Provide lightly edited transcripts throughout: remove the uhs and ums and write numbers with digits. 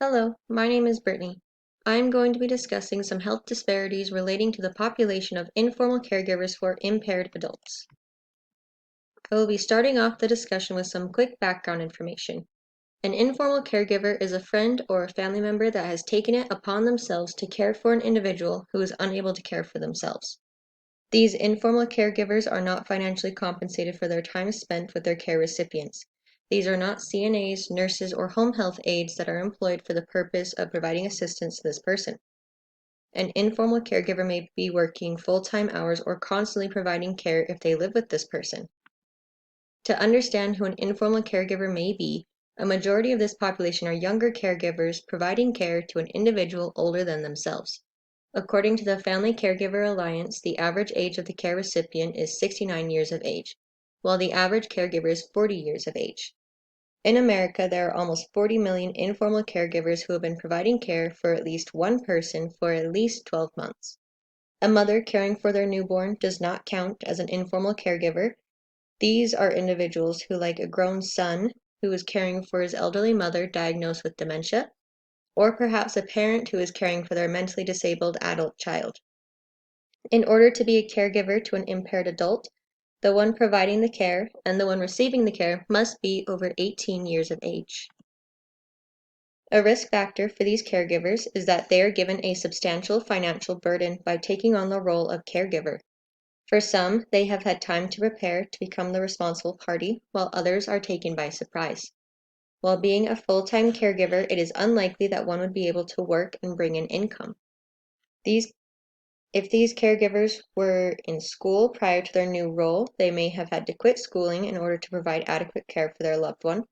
Hello, my name is Brittany. I am going to be discussing some health disparities relating to the population of informal caregivers for impaired adults. I will be starting off the discussion with some quick background information. An informal caregiver is a friend or a family member that has taken it upon themselves to care for an individual who is unable to care for themselves. These informal caregivers are not financially compensated for their time spent with their care recipients. These are not CNAs, nurses, or home health aides that are employed for the purpose of providing assistance to this person. An informal caregiver may be working full-time hours or constantly providing care if they live with this person. To understand who an informal caregiver may be, a majority of this population are younger caregivers providing care to an individual older than themselves. According to the Family Caregiver Alliance, the average age of the care recipient is 69 years of age, while the average caregiver is 40 years of age. In America, there are almost 40 million informal caregivers who have been providing care for at least one person for at least 12 months. A mother caring for their newborn does not count as an informal caregiver. These are individuals who, like a grown son who is caring for his elderly mother diagnosed with dementia, or perhaps a parent who is caring for their mentally disabled adult child. In order to be a caregiver to an impaired adult, the one providing the care and the one receiving the care must be over 18 years of age. A risk factor for these caregivers is that they are given a substantial financial burden by taking on the role of caregiver. For some, they have had time to prepare to become the responsible party, while others are taken by surprise. While being a full-time caregiver, it is unlikely that one would be able to work and bring in income. If these caregivers were in school prior to their new role, they may have had to quit schooling in order to provide adequate care for their loved one.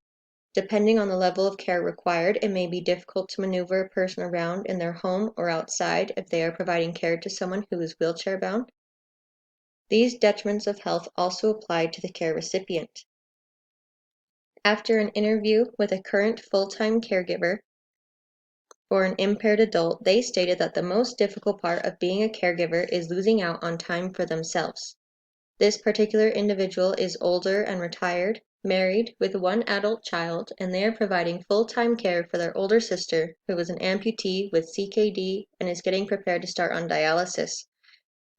Depending on the level of care required, it may be difficult to maneuver a person around in their home or outside if they are providing care to someone who is wheelchair-bound. These detriments of health also apply to the care recipient. After an interview with a current full-time caregiver for an impaired adult, they stated that the most difficult part of being a caregiver is losing out on time for themselves. This particular individual is older and retired, married, with one adult child, and they are providing full-time care for their older sister, who is an amputee with CKD and is getting prepared to start on dialysis.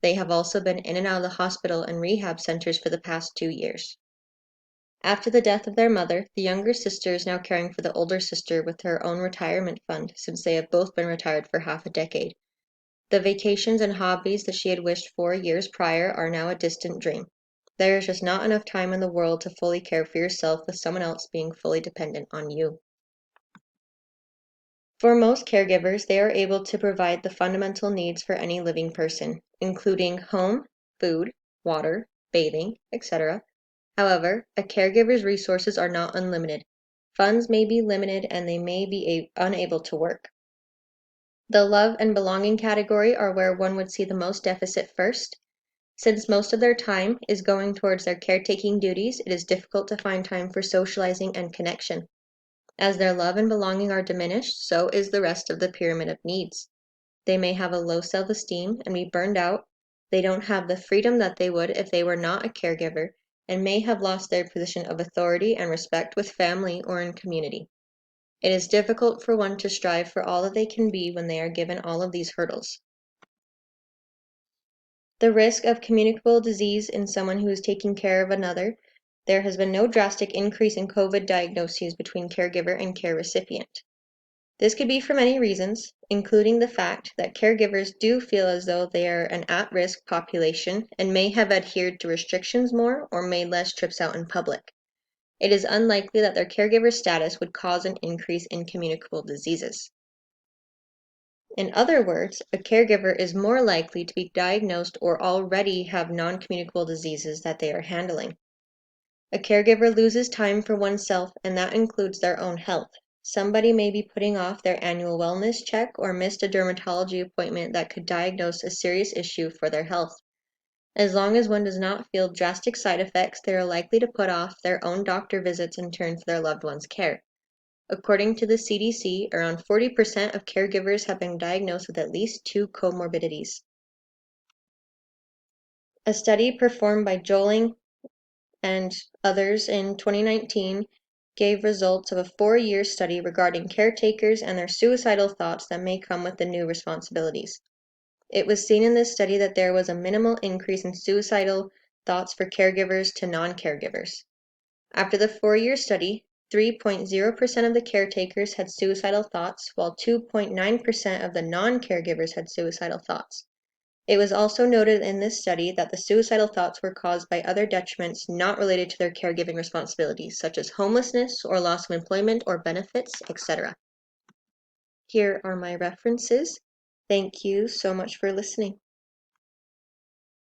They have also been in and out of the hospital and rehab centers for the past 2 years. After the death of their mother, the younger sister is now caring for the older sister with her own retirement fund, since they have both been retired for half a decade. The vacations and hobbies that she had wished for years prior are now a distant dream. There is just not enough time in the world to fully care for yourself with someone else being fully dependent on you. For most caregivers, they are able to provide the fundamental needs for any living person, including home, food, water, bathing, etc. However, a caregiver's resources are not unlimited. Funds may be limited and they may be unable to work. The love and belonging category are where one would see the most deficit first. Since most of their time is going towards their caretaking duties, it is difficult to find time for socializing and connection. As their love and belonging are diminished, so is the rest of the pyramid of needs. They may have a low self-esteem and be burned out. They don't have the freedom that they would if they were not a caregiver, and may have lost their position of authority and respect with family or in community. It is difficult for one to strive for all that they can be when they are given all of these hurdles. The risk of communicable disease in someone who is taking care of another. There has been no drastic increase in COVID diagnoses between caregiver and care recipient. This could be for many reasons, including the fact that caregivers do feel as though they are an at-risk population and may have adhered to restrictions more or made less trips out in public. It is unlikely that their caregiver status would cause an increase in communicable diseases. In other words, a caregiver is more likely to be diagnosed or already have non-communicable diseases that they are handling. A caregiver loses time for oneself, and that includes their own health. Somebody may be putting off their annual wellness check or missed a dermatology appointment that could diagnose a serious issue for their health. As long as one does not feel drastic side effects, they are likely to put off their own doctor visits in turn for their loved one's care. According to the CDC, around 40% of caregivers have been diagnosed with at least 2 comorbidities. A study performed by Joling and others in 2019 gave results of a 4-year study regarding caretakers and their suicidal thoughts that may come with the new responsibilities. It was seen in this study that there was a minimal increase in suicidal thoughts for caregivers to non-caregivers. After the 4-year study, 3.0% of the caretakers had suicidal thoughts, while 2.9% of the non-caregivers had suicidal thoughts. It was also noted in this study that the suicidal thoughts were caused by other detriments not related to their caregiving responsibilities, such as homelessness or loss of employment or benefits, etc. Here are my references. Thank you so much for listening.